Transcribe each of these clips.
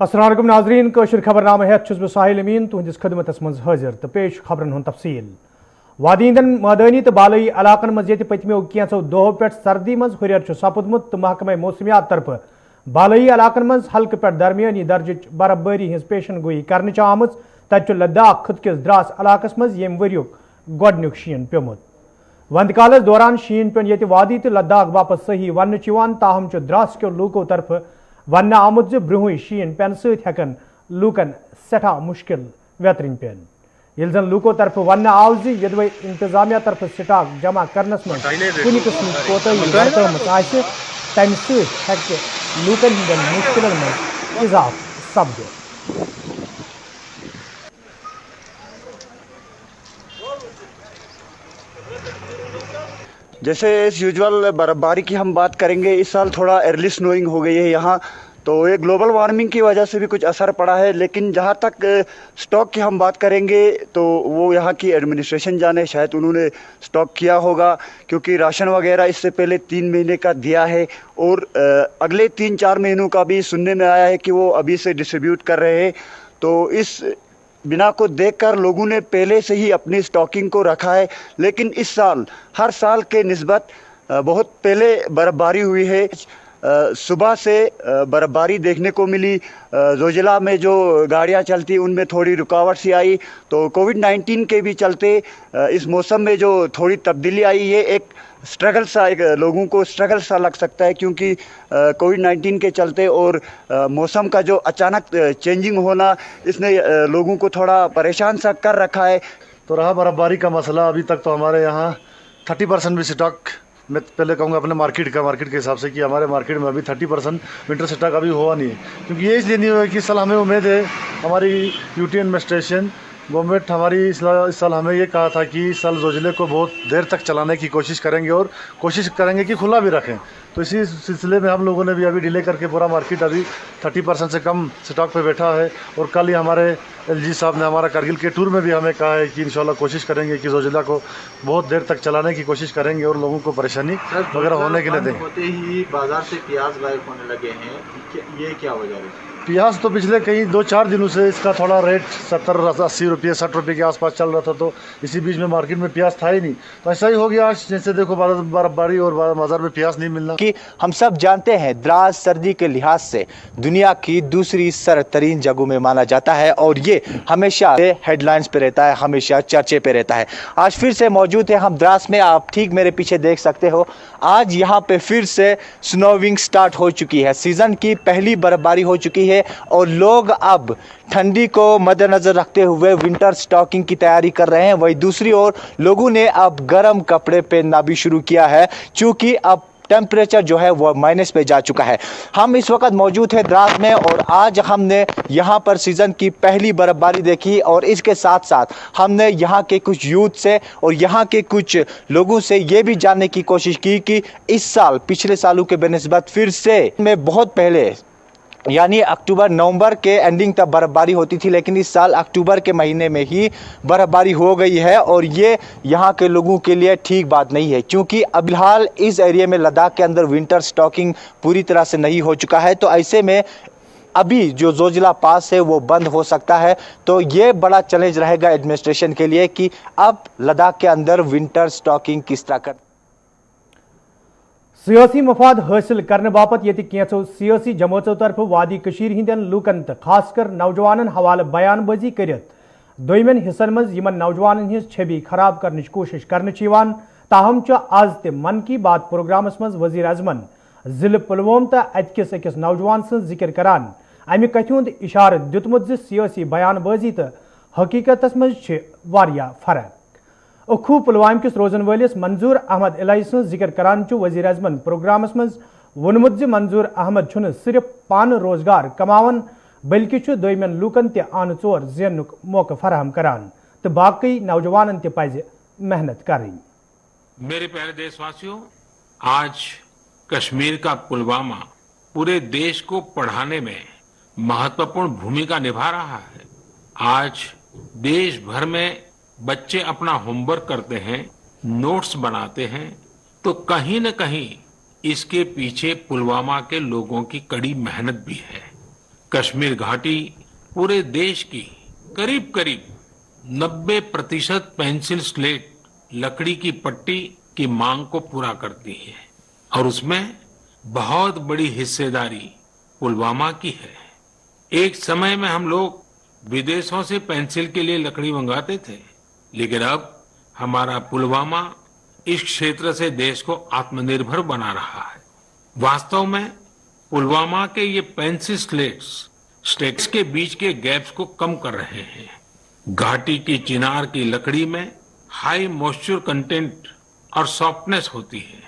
अस्सलाम वालेकुम नाजरीन कशर खबरनामा हेत बह साहिल अमीन तुहदिस खदमतस मज हाजिर तो पेश खबरन हुन तफसील वादी हिंदन मैदानी तो बालई इलाकन मज ये पतमो कैंचो दोहों पे सर्दी मज हुरियर सपुदमुत तो महकमा मौसमियात तरफ बालई इलाकन मज हल्क पे दरमियानी दर्ज बर्फबारी हज पेशन गोई कर आमत तत लद्दाख खुद किस द्रास इलाकस मज यम वरियुक गोडनुक शीन प्योमुत वंद कालस दौरान शीन पेन ये वादी तो लद्दाख बापत सही वन ताहम द्रास के लूको तरफ वन आमुत ब्रुह शीन पेन सकन लूकन सठा मुश्किल वेतरन पेन ये जन लूको तरफ वन आव यदि इंतजामिया तरफ स्टाक जमा करनस मज कुन किस्म कोताही बरतम तम सक लूकन हंदन मुश्किल मज इजाफ सपद। जैसे इस यूजुअल बर्फ़बारी की हम बात करेंगे, इस साल थोड़ा अर्ली स्नोइंग हो गई है यहाँ, तो ये ग्लोबल वार्मिंग की वजह से भी कुछ असर पड़ा है। लेकिन जहाँ तक स्टॉक की हम बात करेंगे तो वो यहाँ की एडमिनिस्ट्रेशन जाने, शायद उन्होंने स्टॉक किया होगा क्योंकि राशन वगैरह इससे पहले 3 महीने का दिया है और अगले 3-4 महीनों का भी सुनने में आया है कि वो अभी से डिस्ट्रीब्यूट कर रहे हैं। तो इस बिना को देखकर लोगों ने पहले से ही अपनी स्टॉकिंग को रखा है। लेकिन इस साल हर साल के निस्बत बहुत पहले बर्फ़बारी हुई है। सुबह से बर्फ़बारी देखने को मिली। जोजिला में जो गाड़ियां चलती उनमें थोड़ी रुकावट सी आई। तो कोविड-19 के भी चलते इस मौसम में जो थोड़ी तब्दीली आई है, एक स्ट्रगल सा, एक लोगों को स्ट्रगल सा लग सकता है क्योंकि कोविड-19 के चलते और मौसम का जो अचानक चेंजिंग होना, इसने लोगों को थोड़ा परेशान सा कर रखा है। तो रहा बर्फ़बारी का मसला, अभी तक तो हमारे यहाँ 30% भी स्टॉक, मैं पहले कहूँगा अपने मार्केट के हिसाब से कि हमारे मार्केट में अभी 30% विंटर स्टॉक अभी हुआ नहीं है। क्योंकि ये इसलिए नहीं हुआ कि इस साल हमें उम्मीद है, हमारी यूटी एडमिनिस्ट्रेशन गवर्नमेंट हमारी इस साल हमें ये कहा था कि इस साल जोजिले को बहुत देर तक चलाने की कोशिश करेंगे और कोशिश करेंगे कि खुला भी रखें। तो इसी सिलसिले में हम लोगों ने भी अभी डिले करके पूरा मार्केट अभी 30% से कम स्टॉक पे बैठा है। और कल ही हमारे एलजी साहब ने हमारा कारगिल के टूर में भी हमें कहा है कि इंशाल्लाह कोशिश करेंगे कि जोजिला को बहुत देर तक चलाने की कोशिश करेंगे और लोगों को परेशानी वगैरह होने के लिए दें। होते ही बाजार से प्याज गायब होने लगे हैं, ये क्या वजह है? प्याज तो पिछले कई 2-4 दिनों से इसका थोड़ा रेट 70-80 रुपये 60 रुपये के आसपास चल रहा था, तो इसी बीच में मार्केट में प्याज था ही नहीं। तो ऐसा ही हो गया आज, जैसे देखो बर्फबारी और बाजार में प्याज नहीं मिलना। कि हम सब जानते हैं द्रास सर्दी के लिहाज से दुनिया की दूसरी सरतरीन जगहों में माना जाता है और ये हमेशा हेडलाइंस पे रहता है, हमेशा चर्चे पे रहता है। आज फिर से मौजूद है हम द्रास में, आप ठीक मेरे पीछे देख सकते हो। आज यहाँ पे फिर से स्नोविंग स्टार्ट हो चुकी है, सीजन की पहली बर्फबारी हो चुकी है और लोग अब ठंडी को मद्देनजर रखते हुए विंटर स्टॉकिंग की तैयारी कर रहे हैं। वही दूसरी ओर लोगों ने अब गर्म कपड़े पहनना भी शुरू किया है क्योंकि अब टेम्परेचर जो है वो माइनस पे जा चुका है। हम इस वक्त मौजूद है द्रास में और आज हमने यहाँ पर सीज़न की पहली बर्फबारी देखी और इसके साथ साथ हमने यहाँ के कुछ यूथ से और यहाँ के कुछ लोगों से ये भी जानने की कोशिश की कि इस साल पिछले सालों के बेनिस्बत फिर से में बहुत पहले यानी अक्टूबर नवंबर के एंडिंग तक बर्फबारी होती थी, लेकिन इस साल अक्टूबर के महीने में ही बर्फबारी हो गई है और ये यहाँ के लोगों के लिए ठीक बात नहीं है क्योंकि अब फिलहाल इस एरिया में लद्दाख के अंदर विंटर स्टॉकिंग पूरी तरह से नहीं हो चुका है। तो ऐसे में अभी जो जोजिला पास है वो बंद हो सकता है। तो ये बड़ा चैलेंज रहेगा एडमिनिस्ट्रेशन के लिए कि अब लद्दाख के अंदर विंटर स्टॉकिंग किस तरह कर। सियासी मफाद हासिल करने बापत ये कैंचो सियासी जमातों तरफ वादी कशीर हिंदन लूकन तो खासकर नौजवानन हवाले बयानबाजी कर दोयमन हिस्सन मज यमन नौजवानन हिज छवि खराब करने कोशिश करने ताहम आज ते मन की बात प्रोग्रामस मज वजीर अजमन जिले पुलवाम तो अतकिस अकिस नौजवान सं जिक्र करान अमि कथ हुंद इशार दितमुत सियासी बयानबाजी तो हकीकतस मज वारिया फर्क। अखू पुलवाम किस रोजन वालिस मंजूर अहमद इलाई सं जिक्र करान वजीर अजमन प्रोग्रामस मज वोनमुत मंजूर अहमद छुन सिर्फ पान रोजगार कमावन बल्कि दोयमन लूकन ते आन चोर जेनुक मौका फराहम करान तो बाकी नौजवानन ते पज मेहनत करनी। मेरे प्यारे देशवासियों, आज कश्मीर का पुलवामा पूरे देश को पढ़ाने में महत्वपूर्ण भूमिका निभा रहा है। आज देश भर में बच्चे अपना होमवर्क करते हैं, नोट्स बनाते हैं, तो कहीं न कहीं इसके पीछे पुलवामा के लोगों की कड़ी मेहनत भी है। कश्मीर घाटी पूरे देश की करीब करीब 90% पेंसिल स्लेट लकड़ी की पट्टी की मांग को पूरा करती है और उसमें बहुत बड़ी हिस्सेदारी पुलवामा की है। एक समय में हम लोग विदेशों से पेंसिल के लिए लकड़ी मंगाते थे, लेकिन अब हमारा पुलवामा इस क्षेत्र से देश को आत्मनिर्भर बना रहा है। वास्तव में पुलवामा के ये पेंसिल स्टेट्स के बीच के गैप्स को कम कर रहे हैं। घाटी की चिनार की लकड़ी में हाई मॉइस्चर कंटेंट और सॉफ्टनेस होती है,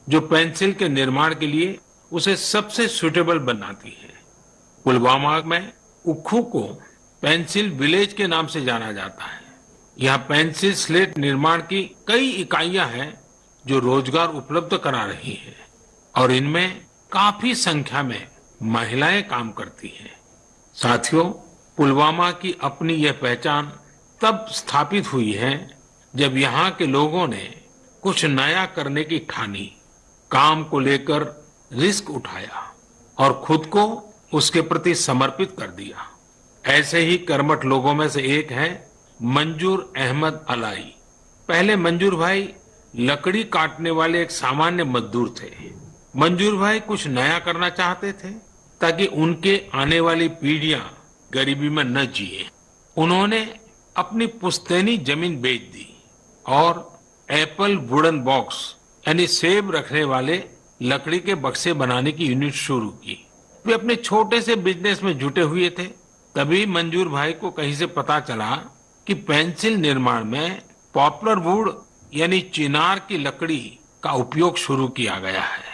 जो पेंसिल के निर्माण के लिए उसे सबसे सुटेबल बनाती है। पुलवामा में उक्खू को पेंसिल विलेज के नाम से जाना जाता है। यहाँ पेंसिल स्लेट निर्माण की कई इकाइयां हैं जो रोजगार उपलब्ध करा रही है और इनमें काफी संख्या में महिलाएं काम करती हैं। साथियों, पुलवामा की अपनी यह पहचान तब स्थापित हुई है जब यहाँ के लोगों ने कुछ नया करने की ठानी, काम को लेकर रिस्क उठाया और खुद को उसके प्रति समर्पित कर दिया। ऐसे ही कर्मठ लोगों में से एक है मंजूर अहमद अलाई। पहले मंजूर भाई लकड़ी काटने वाले एक सामान्य मजदूर थे। मंजूर भाई कुछ नया करना चाहते थे ताकि उनके आने वाली पीढ़ियां गरीबी में न जिए। उन्होंने अपनी पुश्तैनी जमीन बेच दी और एप्पल वुडन बॉक्स यानी सेब रखने वाले लकड़ी के बक्से बनाने की यूनिट शुरू की। वे अपने छोटे से बिजनेस में जुटे हुए थे। तभी मंजूर भाई को कहीं से पता चला कि पेंसिल निर्माण में पॉपुलर वुड यानी चिनार की लकड़ी का उपयोग शुरू किया गया है।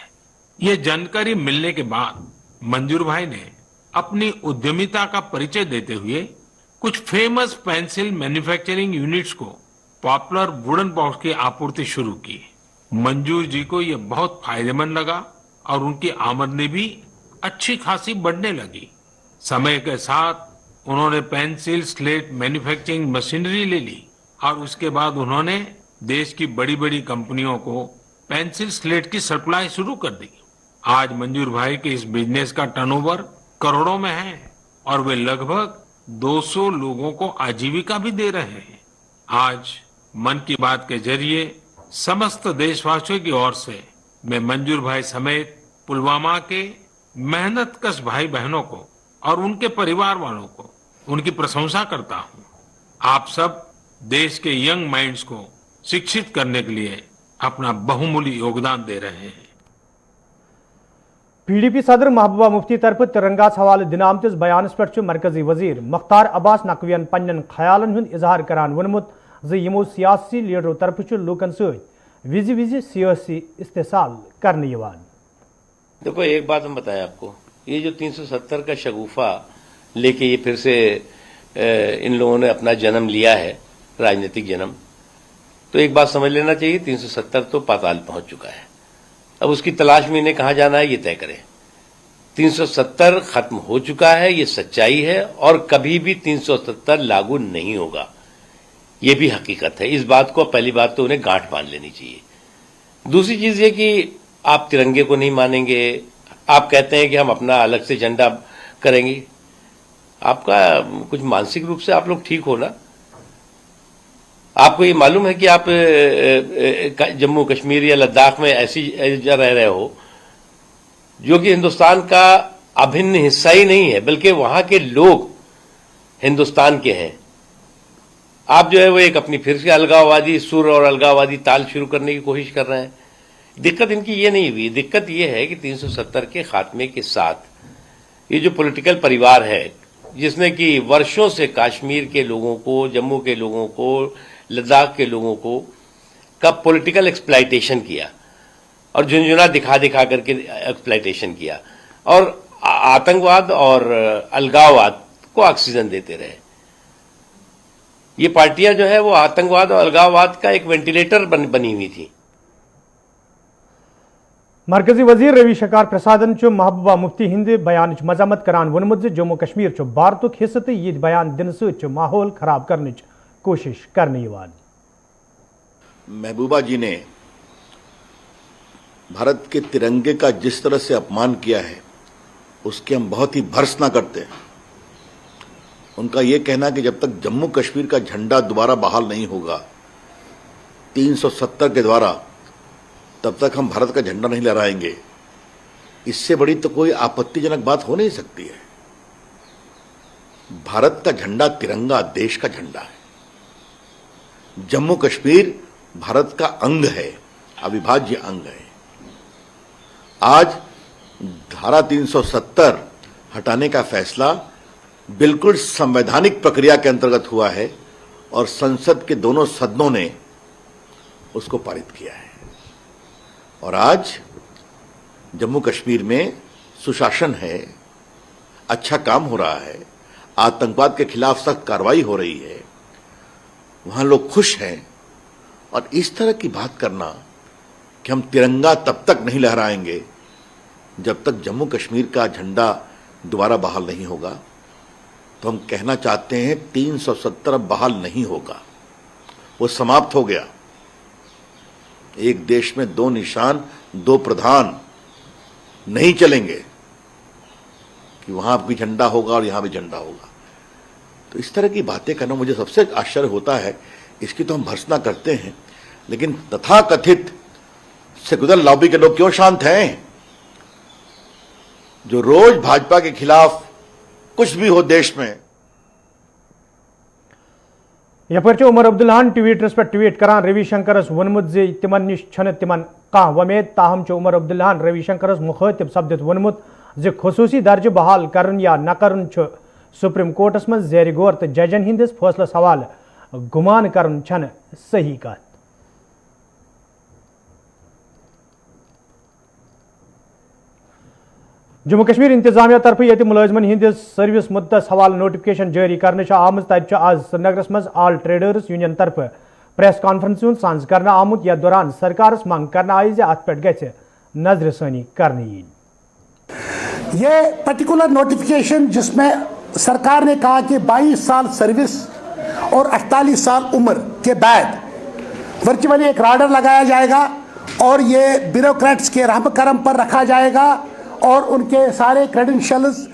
ये जानकारी मिलने के बाद मंजूर भाई ने अपनी उद्यमिता का परिचय देते हुए कुछ फेमस पेंसिल मैन्युफैक्चरिंग यूनिट्स को पॉपुलर वुडन बॉक्स की आपूर्ति शुरू की। मंजूर जी को यह बहुत फायदेमंद लगा और उनकी आमदनी भी अच्छी खासी बढ़ने लगी। समय के साथ उन्होंने पेंसिल स्लेट मैन्युफैक्चरिंग मशीनरी ले ली और उसके बाद उन्होंने देश की बड़ी बड़ी कंपनियों को पेंसिल स्लेट की सप्लाई शुरू कर दी। आज मंजूर भाई के इस बिजनेस का टर्नओवर करोड़ों में है और वे लगभग 200 लोगों को आजीविका भी दे रहे हैं। आज मन की बात के जरिए समस्त देशवासियों की ओर से मैं मंजूर भाई समेत पुलवामा के मेहनतकश भाई बहनों को और उनके परिवार वालों को उनकी प्रशंसा करता हूं। आप सब देश के यंग माइंड्स को शिक्षित करने के लिए अपना बहुमूल्य योगदान दे रहे हैं। PDP सदर महबूबा मुफ्ती तरफ तिरंगास हवाले दिन आमतिस बयानस पे मरकजी वजीर मुख्तार अब्बास नकवियन पन्न ख्यालन हुंद इजहार करान वोनमुत यमो सियासी लीडरों तरफ लूकन विज विज सियासी इस्तेसाल करने यवान। देखो, एक बात हम बताएं आपको, ये जो 370 का शगुफा लेके ये फिर से इन लोगों ने अपना जन्म लिया है, राजनीतिक जन्म, तो एक बात समझ लेना चाहिए, 370 तो पाताल पहुंच चुका है। अब उसकी तलाश में इन्हें कहां जाना है ये तय करें। 370 खत्म हो चुका है, ये सच्चाई है, और कभी भी 370 लागू नहीं होगा, ये भी हकीकत है। इस बात को पहली बात तो उन्हें गांठ बांध लेनी चाहिए। दूसरी चीज ये कि आप तिरंगे को नहीं मानेंगे, आप कहते हैं कि हम अपना अलग से झंडा करेंगे। आपका कुछ मानसिक रूप से आप लोग ठीक हो ना? आपको ये मालूम है कि आप जम्मू कश्मीर या लद्दाख में ऐसी जगह रह रहे हो जो कि हिंदुस्तान का अभिन्न हिस्सा ही नहीं है, बल्कि वहां के लोग हिंदुस्तान के हैं। आप जो है वो एक अपनी फिर से अलगाववादी सुर और अलगाववादी ताल शुरू करने की कोशिश कर रहे हैं। दिक्कत इनकी ये नहीं हुई, दिक्कत ये है कि 370 के खात्मे के साथ ये जो पॉलिटिकल परिवार है जिसने कि वर्षों से कश्मीर के लोगों को, जम्मू के लोगों को, लद्दाख के लोगों को का पॉलिटिकल एक्सप्लॉयटेशन किया और झुंझुना दिखा दिखा करके एक्सप्लॉयटेशन किया और आतंकवाद और अलगाववाद को ऑक्सीजन देते रहे। ये पार्टियां जो है वो आतंकवाद और अलगाववाद का एक वेंटिलेटर बनी हुई थी। मरकजी वजीर रविशंकर प्रसादन महबूबा मुफ्ती हिंद बयान मजम्मत करान वोनमुत जम्मू कश्मीर भारतुक हिस्से तो ये बयान दिन माहौल खराब करने कोशिश करने यवान। महबूबा जी ने भारत के तिरंगे का जिस तरह से अपमान किया है उसके हम बहुत ही भर्त्सना करते हैं। ان کا یہ کہنا کہ جب تک جموں کشمیر کا جھنڈا دوبارہ بحال نہیں ہوگا 370 کے دوارا، تب تک ہم بھارت کا جھنڈا نہیں لہرائیں گے. اس سے بڑی تو کوئی آپتی جنک بات ہو نہیں سکتی ہے. بھارت کا جھنڈا ترنگا دیش کا جھنڈا ہے. جموں کشمیر بھارت کا انگ ہے، اویبھاجیہ انگ ہے. آج دھارا 370 ہٹانے کا فیصلہ بالکل سنویدھانک پرکریا کے انترگت ہوا ہے اور سنسد کے دونوں سدنوں نے اس کو پارت کیا ہے. اور آج جموں کشمیر میں سشاسن ہے، اچھا کام ہو رہا ہے، آتنکواد کے خلاف سخت کارروائی ہو رہی ہے، وہاں لوگ خوش ہیں. اور اس طرح کی بات کرنا کہ ہم ترنگا تب تک نہیں لہرائیں گے جب تک جموں کشمیر کا جھنڈا دوبارہ بحال نہیں ہوگا، تو ہم کہنا چاہتے ہیں 370 اب بحال نہیں ہوگا، وہ سماپت ہو گیا. ایک دیش میں دو نشان، دو پردھان نہیں چلیں گے کہ وہاں بھی جھنڈا ہوگا اور یہاں بھی جھنڈا ہوگا. تو اس طرح کی باتیں کرنا مجھے سب سے آشچर्य ہوتا ہے. اس کی تو ہم بھرسنا کرتے ہیں، لیکن تتھا کتھت سیکولر لابی کے لوگ کیوں شانت ہیں؟ جو روز بھاجپا کے خلاف کچھ بھی ہو دیش میں. یپر عمر عبداللہ ٹویٹرس پہ ٹویٹ کران روی شنکرس ونمت زِ تمن نش چھن تمن کانٛہہ وۄمید. تاہم عمر عبداللہ روی شنکرس مخاطب سپدت وونمت زِ خصوصی درجہ بحال کرن یا نہ کرن چھ سپریم کورٹس من زیر غور تو ججن ہندس فیصلس حوالہ گمان کرن چھن صحیح کت. جموں کشمیر انتظامیہ طرف یت ملازمن ہندس سروس مدتس حوالہ نوٹیفکیشن جاری کرنے آمت. تتہ آز سرینگرس مز آل ٹریڈرز یونین طرف پریس کانفرنس سانز کرنا آمت. یتھ دوران سرکارس منگ کرنا آئی زِ ات پہ گژھِ نظر ثانی کرنے ین. یہ پرٹیکولر نوٹیفکیشن جس میں سرکار نے کہا کہ 22 سال سروس اور 48 سال عمر کے بعد ورچولی ایک رادر لگایا جائے گا اور یہ بیوروکریٹس کے رحم کرم پر رکھا جائے گا اور ان کے سارے کریڈنشلز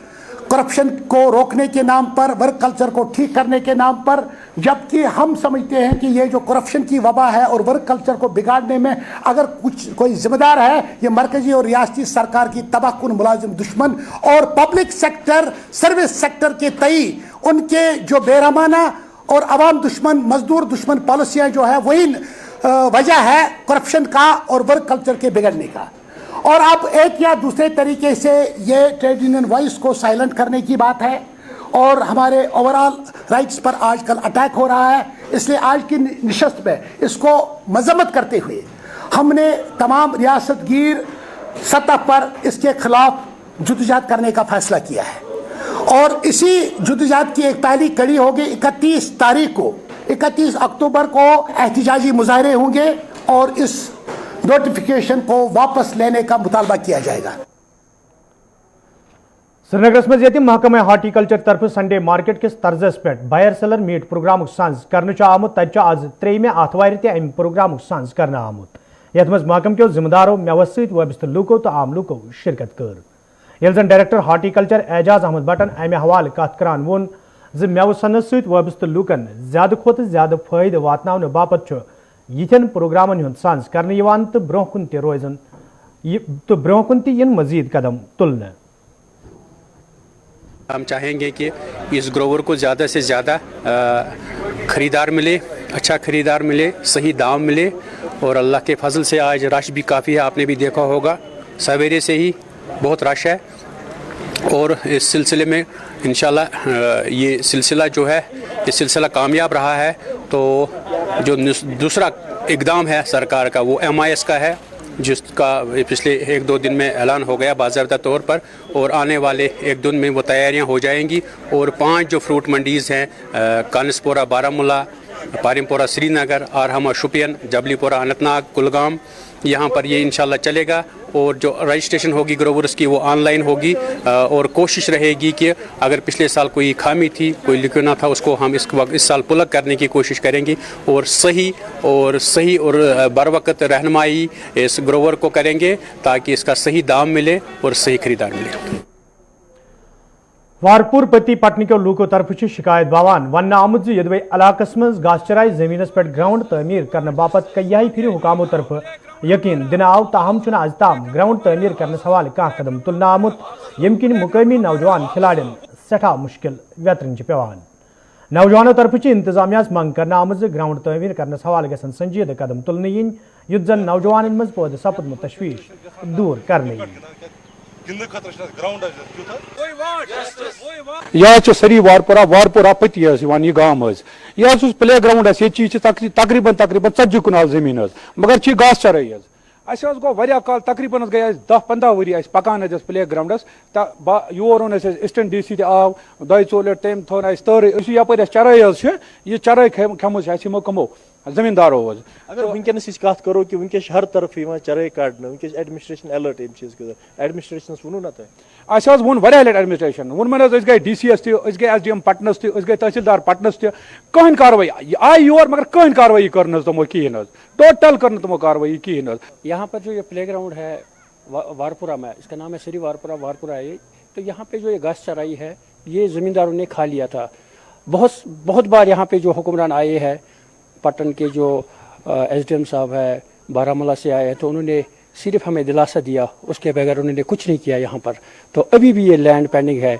کرپشن کو روکنے کے نام پر، ورک کلچر کو ٹھیک کرنے کے نام پر. جبکہ ہم سمجھتے ہیں کہ یہ جو کرپشن کی وبا ہے اور ورک کلچر کو بگاڑنے میں اگر کوئی ذمہ دار ہے، یہ مرکزی اور ریاستی سرکار کی تباہ کن ملازم دشمن اور پبلک سیکٹر سروس سیکٹر کے تئیں ان کے جو بے رحمانہ اور عوام دشمن مزدور دشمن پالیسیاں جو ہے وہی وجہ ہے کرپشن کا اور ورک کلچر کے بگڑنے کا. اور اب ایک یا دوسرے طریقے سے یہ ٹریڈ یونین وائس کو سائلنٹ کرنے کی بات ہے اور ہمارے اوور آل رائٹس پر آج کل اٹیک ہو رہا ہے. اس لیے آج کی نشست میں اس کو مذمت کرتے ہوئے ہم نے تمام ریاست گیر سطح پر اس کے خلاف جدوجہد کرنے کا فیصلہ کیا ہے. اور اسی جدوجہد کی ایک پہلی کڑی ہوگی 31 تاریخ کو 31 اکتوبر کو احتجاجی مظاہرے ہوں گے اور اس نوٹیفکیشن کو واپس لینے کا مطالبہ کیا جائے گا. سرینگرس مز یت محکمہ ہارٹی کلچر طرف سنڈے مارکیٹ کس طرزس پہ بائر سیلر میٹ پروگرام سانز کرنے آمت. تتہ آز 3 آتوار تہ ام پروگرام سانز کرنے آمت یت مز محکمہ کیو ذمہ دارو میوس ست وابستہ لوکو تو عام لوکو شرکت کر. یل زن ڈائریکٹر ہارٹی کلچر اعجاز احمد بٹن امہ حوالہ کت کران وون زِ میوٕ صنعت ست وابستہ لوکن زیادہ کھوتہ زیادہ فائدہ واتناؤنہ باپت یتھین پروگرامن ہند سانز کرنے یوان تو برہ کن تہ روزن تو برہ کن تہ ین مزید قدم تلنے. ہم چاہیں گے کہ اس گروور کو زیادہ سے زیادہ خریدار ملے، اچھا خریدار ملے، صحیح دام ملے اور اللہ کے فضل سے آج رش بھی کافی ہے. آپ نے بھی دیکھا ہوگا سویرے سے ہی بہت رش ہے اور اس سلسلے میں انشاءاللہ یہ سلسلہ جو ہے یہ سلسلہ کامیاب رہا ہے. تو جو دوسرا اقدام ہے سرکار کا وہ MIS کا ہے جس کا پچھلے 1-2 دن میں اعلان ہو گیا باضابطہ طور پر اور آنے والے 1 دن میں وہ تیاریاں ہو جائیں گی. اور 5 جو فروٹ منڈیز ہیں کانسپورہ بارہمولہ، پارم پورہ سری نگر، آرہمہ شوپین، جبلی پورہ اننت ناگ، کلگام، یہاں پر یہ انشاءاللہ چلے گا. اور جو رجسٹریشن ہوگی گروورس کی وہ آن لائن ہوگی اور کوشش رہے گی کہ اگر پچھلے سال کوئی خامی تھی، کوئی لکونا تھا، اس کو ہم اس سال پلگ کرنے کی کوشش کریں گے اور صحیح اور بر وقت رہنمائی اس گروور کو کریں گے تاکہ اس کا صحیح دام ملے اور صحیح خریدار ملے. وارپور پتی پٹنہ کیو لوکو طرف شکایت باوان ون آمت یدوے علاقس مز گاس چرائی زمینس پہ گراؤنڈ تعمیر کرنے باپت کئی پھر حکاموں طرف یقین دن آو تاہم چھ آز تام گراؤنڈ تعمیر کرنے حوالہ کھانا قدم تلنا آمت یم کن مقامی نوجوان کھلاڑین سٹھا مشکل ویترن پیوان نوجوانوں طرف انتظامیہ منگ کرنا آمت گراؤنڈ تعمیر کرنے حوالہ گھن سنجیدہ قدم تلنے ین یت زن نوجوان مز پود سپدمت تشویش دور کرنے یہ سری وارپورہ پتی یہ گام یہ پلے گراؤنڈ یہ تقریباً 40 کنال زمین مگر گاس چرائی گو کال تقریباً گئی 10-15 وری پکان play grounds your own assistant D C آو 2-4 لٹ تم تھو تر یپر چرائی یہ چرائی کھم ہمو کمو زمیندارو اگر ونکس کت کرو کہ ونکس ہر طرف چرائی کڑنے ونکس ایڈمنسٹریشن الرٹ ام چیز ایڈمنسٹریشنس ونو نا تہ ون لٹ ایڈمنسٹریشن ون گئی ڈی سی یس گئی ایس ڈی ایم پٹنس گئی تحصیلدار پٹنس کہین کاروائی آئی یور مگر کہین کاروائی کرن تمو کہین ٹوٹل کرن تمو کاروائی کہین یہاں پر جو یہ پلے گراؤنڈ ہے وارپورہ میں اس کا نام ہے سری وارپورہ ہے تو یہاں پہ جو یہ گاس چرائی ہے یہ زمینداروں نے کھا لیا تھا بہت بار یہاں پہ جو حکمران آئے ہیں پٹن کے جو ایس ڈی ایم صاحب ہے بارہمولہ سے آئے ہیں تو انہوں نے صرف ہمیں دلاسا دیا اس کے بغیر انہوں نے کچھ نہیں کیا یہاں پر تو ابھی بھی یہ لینڈ پینڈنگ ہے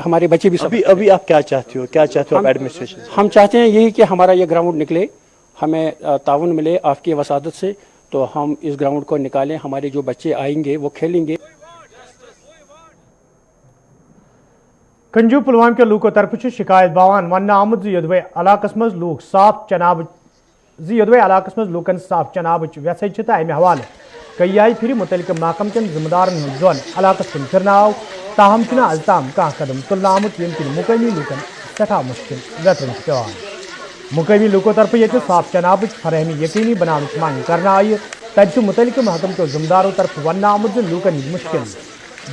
ہمارے بچے بھی ابھی آپ کیا چاہتے ہو ایڈمنسٹریشن ہم چاہتے ہیں یہی کہ ہمارا یہ گراؤنڈ نکلے ہمیں تعاون ملے آپ کی وسادت سے تو ہم اس گراؤنڈ کو نکالیں ہمارے جو بچے آئیں گے وہ کھیلیں گے کنجو پلوام کے لوکو طرف شکایت باوان ون آمت یدوے علاقس مز لوک صاف چناب یدوے علاقس مز لوکن صاف چناب ویسے تو امہ حوالہ کئی پھر متعلقہ محکم کن ذمہ دارن ہند زون علاقس کن پھرنا آو تاہم چھ از تام کھانا قدم تلنا آمت یم کن مقامی لوکن سٹھا مشکل ویترن پیوان مقامی لوکو طرف یہ صاف چناب فراہمی یقینی بنانے مانگ کرنا آئی تب متعلقہ محکم کے ذمہ داروں طرف ون آمت لوکن مشکل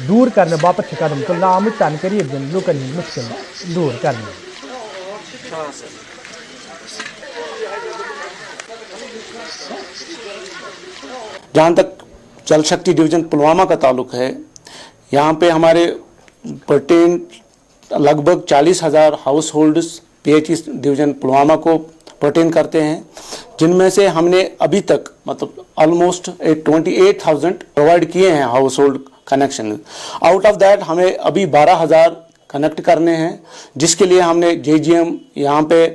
دور کرنے باپت قدم تلنا آمت تن قریب دن لوکن مشکل دور کرنے جہاں تک جل شکتی ڈویژن پلوامہ کا تعلق ہے یہاں پہ ہمارے پرٹین لگ بھگ 40,000 households P H E division Pulwama کو پرٹین کرتے ہیں جن میں سے ہم نے ابھی تک مطلب آلموسٹ 28,000 پرووائڈ کیے ہیں house hold connection. Out of that ہمیں ابھی 12,000 کنیکٹ کرنے ہیں جس کے لیے ہم نے JGM یہاں پہ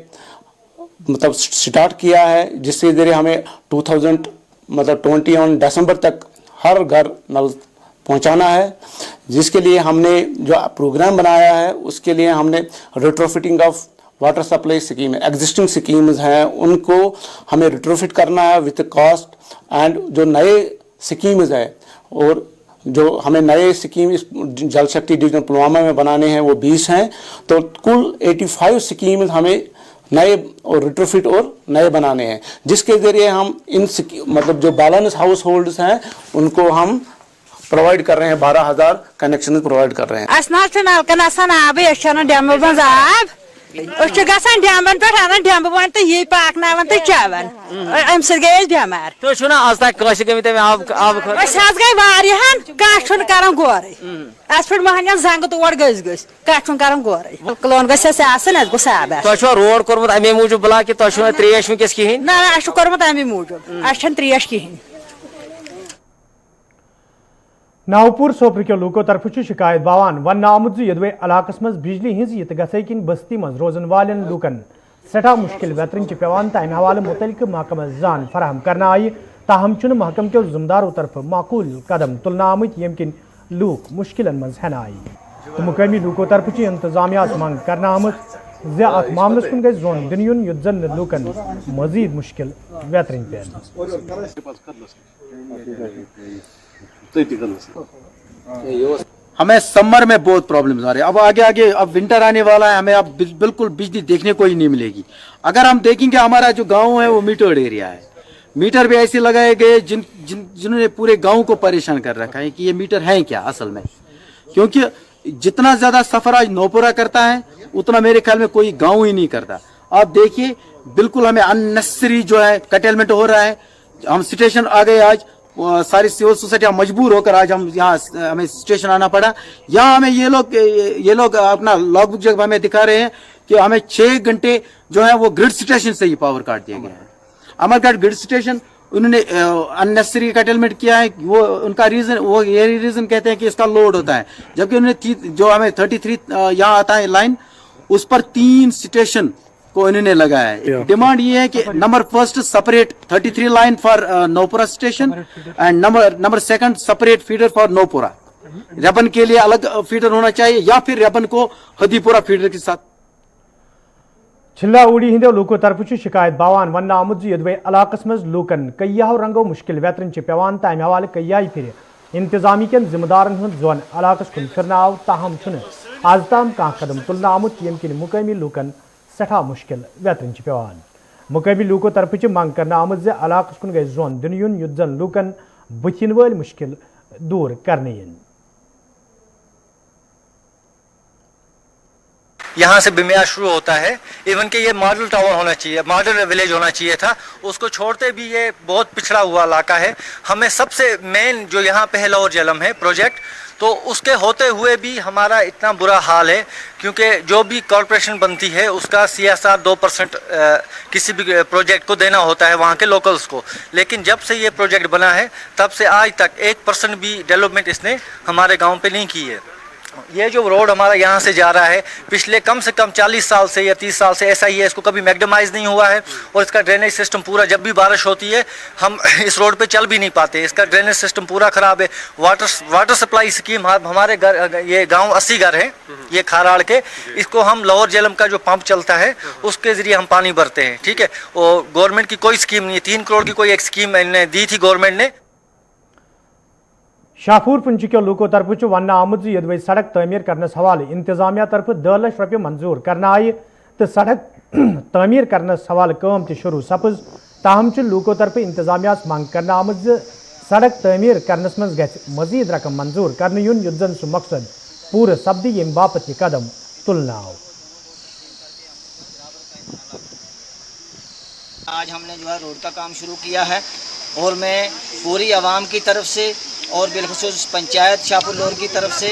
مطلب سٹارٹ کیا ہے جس کے ذریعے ہمیں 2021 دسمبر تک ہر گھر نل پہنچانا ہے جس کے لیے ہم نے جو پروگرام بنایا ہے اس کے لیے ہم نے retrofitting of water supply scheme existing schemes ہیں ان کو ہمیں ریٹروفٹ کرنا ہے وتھ کاسٹ اینڈ جو نئے اسکیمز ہیں اور جو ہمیں نئے اسکیم جل شکتی ڈویژن پلوامہ میں بنانے ہیں وہ 20 ہیں تو کل 85 اسکیمز ہمیں نئے اور ریٹروفٹ اور نئے بنانے ہیں جس کے ذریعے ہم ان مطلب جو بیلنس ہاؤس ہولڈس ہیں ان کو ہم پرووائڈ کر رہے ہیں 12,000 کنیکشن پرووائڈ کر رہے ہیں. ڈیمبن پہ انان ڈیمب ون تو یہ پاکناون تو چاون ام سۭتۍ گٔے أسۍ بٮ۪مار تُہۍ چھِو نا آز تام کٲنٛسہِ گٔمٕتۍ اَمہِ آبہٕ خٲطرٕ أسۍ حظ گٔے واریاہن کانٛہہ چھُنہٕ کران گورے اَسہِ پٮ۪ٹھ مہنِین زنٛگہٕ تور گٔژھۍ کانٛہہ چھُنہٕ کران گورے کلون گژھِ اَسہِ آسٕنۍ اَسہِ گوٚژھ آب آسُن. تۄہہِ چھُوا روڈ کوٚرمُت اَمے موٗجوٗب بلاک کہِ تۄہہِ چھُو نہٕ ترٛیش وٕنکٮ۪س کِہیٖنۍ؟ نہ نہ اَسہِ چھُ کوٚرمُت اَمے موٗجوٗب اَسہِ چھَنہٕ ترٛیش کِہیٖنۍ. ناوپور سوپر کے لوکو طرف شکایت باوان ون آمت یدوے علاقس مز بجلی ہز یہ گھے کن بستی مز روزن والن لوکن سٹھا مشکل ویترن پیوان تو امہ حوالہ متعلقہ محکمہ زان فراہم کرنا آئی تاہم چھ محکم کے ذمہ داروں طرف معقول قدم تلنا آمت یم کن لوک مشکلن مز ہین آئی تو مقامی لوکو طرف انتظامیہ منگ کرنا آمت زِ ات معاملس کن گژھِ زون دن یُن یُتھ زن لوکن مزید مشکل ویترن ہمیں سمر میں بہت پرابلمز آ رہے ہیں. اب آگے اب ونٹر آنے والا ہے, ہمیں اب بالکل بجلی دیکھنے کو ہی نہیں ملے گی. اگر ہم دیکھیں گے ہمارا جو گاؤں ہے وہ میٹرڈ ایریا ہے, میٹر بھی ایسے لگائے گئے جنہوں نے پورے گاؤں کو پریشان کر رکھا ہے کہ یہ میٹر ہیں کیا اصل میں, کیونکہ جتنا زیادہ سفر آج نوپورہ کرتا ہے اتنا میرے خیال میں کوئی گاؤں ہی نہیں کرتا. آپ دیکھیے بالکل ہمیں اننیسری جو ہے کٹیلمنٹ ہو رہا ہے. ہم اسٹیشن آ گئے آج सारी सिविल सोसाइटियाँ मजबूर होकर आज हम यहाँ हमें स्टेशन आना पड़ा। यहाँ हमें ये लोग अपना लॉग बुक जब हमें दिखा रहे हैं कि हमें 6 घंटे जो है वो ग्रिड स्टेशन से ही पावर काट दिया गया है। अमरगढ़ ग्रिड स्टेशन उन्होंने अननेसेसरी कटलमेंट किया है। वो उनका रीजन, वो ये रीजन कहते हैं कि इसका लोड होता है, जबकि उन्होंने जो हमें 33 यहाँ आता है लाइन, उस पर 3 स्टेशन को इन्होंने लगाया है। डिमांड ये है कि number first separate 33 line for Naupura station and number second separate feeder for Naupura. रेबन के लिए अलग फीडर होना चाहिए या फिर रेबन को हदीपुरा फीडर के साथ। छिल्ला उड़ी हिंदो लूको तरफ शिकायत बावान वन आमुद यदवे इलाकस मज लूकन कय्याहो रंगो मुश्किल वेतन पेवान तम हवाले कय्याई फिर इंतजामी कन जिम्मेदारन हूं जोन इलाकस कुन फिरनाव ताहम आज ताम कह कदम तुलना आमुत यम किन मुकामी लूकन सठा मुश्किल वेतन पेवान। मुकामी लूको तरफ मंग कर आमुद इलाकस कुन गई जोन दिन युन युत जन लूकन बुथिन वल मुश्किल दूर करने इन। यहाँ से बिमिया शुरू होता है, इवन कि ये मॉडल टाउन होना चाहिए, मॉडल विलेज होना चाहिए था, उसको छोड़ते भी ये बहुत पिछड़ा हुआ इलाका है। हमें सबसे मेन जो यहाँ पे है लाहौर झेलम है प्रोजेक्ट, तो उसके होते हुए भी हमारा इतना बुरा हाल है, क्योंकि जो भी कॉरपोरेशन बनती है उसका CSR 2% किसी भी प्रोजेक्ट को देना होता है वहाँ के लोकल्स को, लेकिन जब से ये प्रोजेक्ट बना है तब से आज तक 1% भी डेवलपमेंट इसने हमारे गाँव पे नहीं की है। ये जो रोड हमारा यहाँ से जा रहा है पिछले कम से कम 40 साल से या 30 साल से ऐसा ही है, इसको कभी मैग्डमाइज नहीं हुआ है, और इसका ड्रेनेज सिस्टम पूरा, जब भी बारिश होती है हम इस रोड पे चल भी नहीं पाते, इसका ड्रेनेज सिस्टम पूरा खराब है। वाटर सप्लाई स्कीम हमारे घर, ये गांव 80 घर है ये खाराड़ के, इसको हम लाहौर झेलम का जो पंप चलता है उसके जरिए हम पानी भरते हैं, ठीक है। और गवर्नमेंट की कोई स्कीम नहीं है, 3 करोड़ की कोई एक स्कीम दी थी गवर्नमेंट ने। शाहपुर पुंछ के लूको तरफ वन आमुद यदवे सड़क तमीर करनस हवाले इंतजामिया तरफ 2 लाख रुपये मंजूर करना आये तो सड़क तमीर करनस हवाले काम शुरू सपज, ताहम लूको तरफ इंतजामिया मंग करना आमुद सड़क तमीर करनस मज गछ मजीद रकम मंजूर कर युन युत जन सु मकसद पूरे सब्दी यम बापत यह कदम तुलना आओ। आज हमने जो है रोड का काम शुरू किया है, और मैं पूरी आवाम की तरफ से और बिलखुसूस पंचायत शाहपुर लोर की तरफ से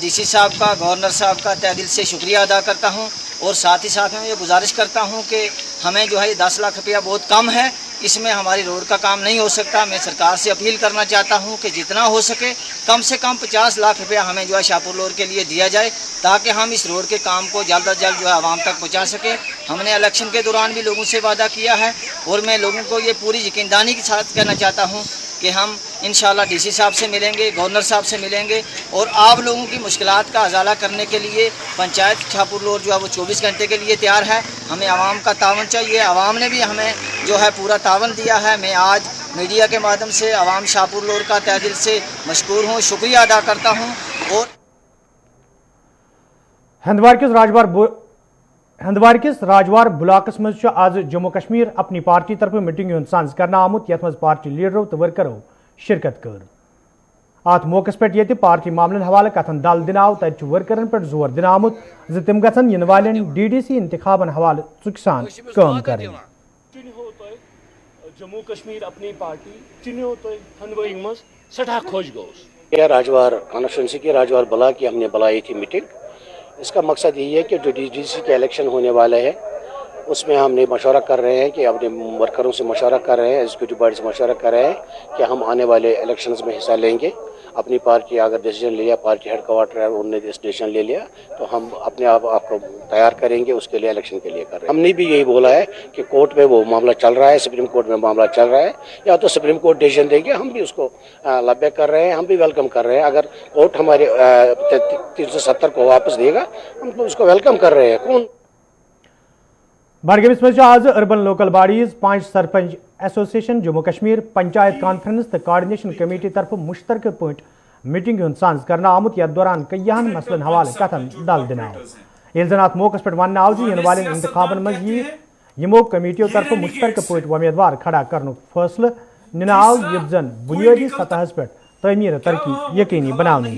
DC साहब का, गवर्नर साहब का तहे दिल से शुक्रिया अदा करता हूं, और साथ ही साथ मैं ये गुजारिश करता हूं कि हमें जो है 10 लाख रुपया बहुत कम है, इसमें हमारी रोड का काम नहीं हो सकता। मैं सरकार से अपील करना चाहता हूं कि जितना हो सके कम से कम 50 लाख रुपया हमें जो है शाहपुर लोर के लिए दिया जाए, ताकि हम इस रोड के काम को जल्द अज जल्द जो है आवाम तक पहुंचा सके। हमने इलेक्शन के दौरान भी लोगों से वादा किया है, और मैं लोगों को ये पूरी यकीनदानी के साथ कहना चाहता हूँ कि हम इंशाल्लाह DC साहब से मिलेंगे, गवर्नर साहब से मिलेंगे, और आप लोगों की मुश्किलात का अजाला करने के लिए पंचायत शाहपुर लोर जो है वो 24 घंटे के लिए तैयार है। हमें आवाम का तावन चाहिए, आवाम ने भी हमें जो है पूरा तावन दिया है। मैं आज मीडिया के माध्यम से आवाम शाहपुर लोर का तहे दिल से मशकूर हूँ, शुक्रिया अदा करता हूँ। और हंदवार किस राजवार बुलाकस मज आज जम्मू कश्मीर अपनी पार्टी तरफ मीटिंग हूं सांस करना आमुत, यथ मज पार्टी लीडरों तो वर्करों शिरकत कर। अत मौके पे पार्टी मामलन हवाले कथन दल दिन आव, तत वर्करन पे जोर दिन आमुत तम गन इन वाल DDC इंतखाबन हवाले चुक सान काम करें। जम्मू कश्मीर अपनी पार्टी चुनो तो हंदवाई मज सठा खोज गोस। राजवार कॉन्स्टिट्यूंसी की राजवार बला की हमने बुलाई थी मीटिंग। इसका मकसद यही है कि जो DDC के इलेक्शन होने वाले हैं उसमें हमने मशवरा कर रहे हैं कि अपने वर्करों से मशवरा कर रहे हैं, एग्जीक्यूटिव बॉडी से मशवरा कर रहे हैं कि हम आने वाले इलेक्शंस में हिस्सा लेंगे। अपनी पार्टी अगर डिसीजन लिया, पार्टी हेड क्वार्टर है उन्होंने डिसीजन ले लिया, तो हम अपने आप को तैयार करेंगे उसके लिए, इलेक्शन के लिए कर रहे हैं। हमने भी यही बोला है कि कोर्ट में वो मामला चल रहा है, सुप्रीम कोर्ट में मामला चल रहा है, या तो सुप्रीम कोर्ट डिसीजन देंगे, हम भी उसको लब्बे कर रहे हैं, हम भी वेलकम कर रहे हैं। अगर कोर्ट हमारे 370 को वापस देगा हम तो उसको वेलकम कर रहे हैं। कौन बडगमिस मज आज urban local bodies 5 sarpanch association Jammu Kashmir panchayat conference तो कोऑर्डिनेशन कमेटी तरफ मुश्तरक पॉइंट मीटिंग हूं सांस करना आमुत, यथ दौरान कय्यान मसलन हवाले कथन दल दिन आव। अत मौके पे वन आव इन वाले इंतखाबन मज यमो कमेटियों तरफ मुश्तरक पॉइंट उम्मीदवार खड़ा करने फैसले निन आव, युत जन बुनियादी सतह पे तमीर तरक्की यकीनी बनाने।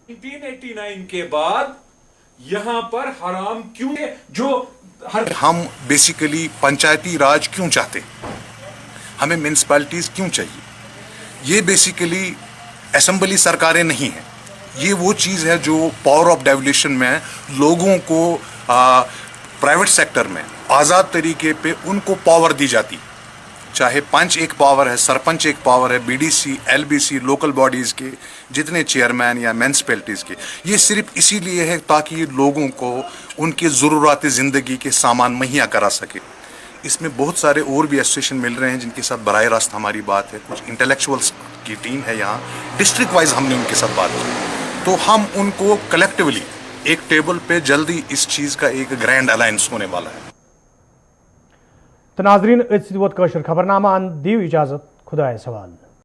1989 के बाद यहाँ पर हराम क्यों है? जो हम बेसिकली पंचायती राज क्यों चाहते, हमें म्यूनिसिपैलिटीज क्यों चाहिए? ये बेसिकली असेंबली सरकारें नहीं हैं, ये वो चीज़ है जो पावर ऑफ डेवोल्यूशन में लोगों को प्राइवेट सेक्टर में आज़ाद तरीके पे उनको पावर दी जाती, चाहे पंच एक पावर है, सरपंच एक पावर है, बीडीसी, एलबीसी, लोकल बॉडीज़ के जितने चेयरमैन या म्यूनसिपैलिटीज़ के, ये सिर्फ इसीलिए है ताकि ये लोगों को उनकी ज़रूरत ज़िंदगी के सामान मुहैया करा सके। इसमें बहुत सारे और भी एसोसिएशन मिल रहे हैं जिनके साथ बराह रास्त हमारी बात है, कुछ इंटेलेक्चुअल्स की टीम है यहाँ, डिस्ट्रिक्ट वाइज हमने उनके साथ बात की, तो हम उनको कलेक्टिवली एक टेबल पे जल्दी इस चीज़ का एक ग्रैंड अलायंस होने वाला है। तो नाजरीन, खबरनामा दियो इजाजत, खुदा सवाल।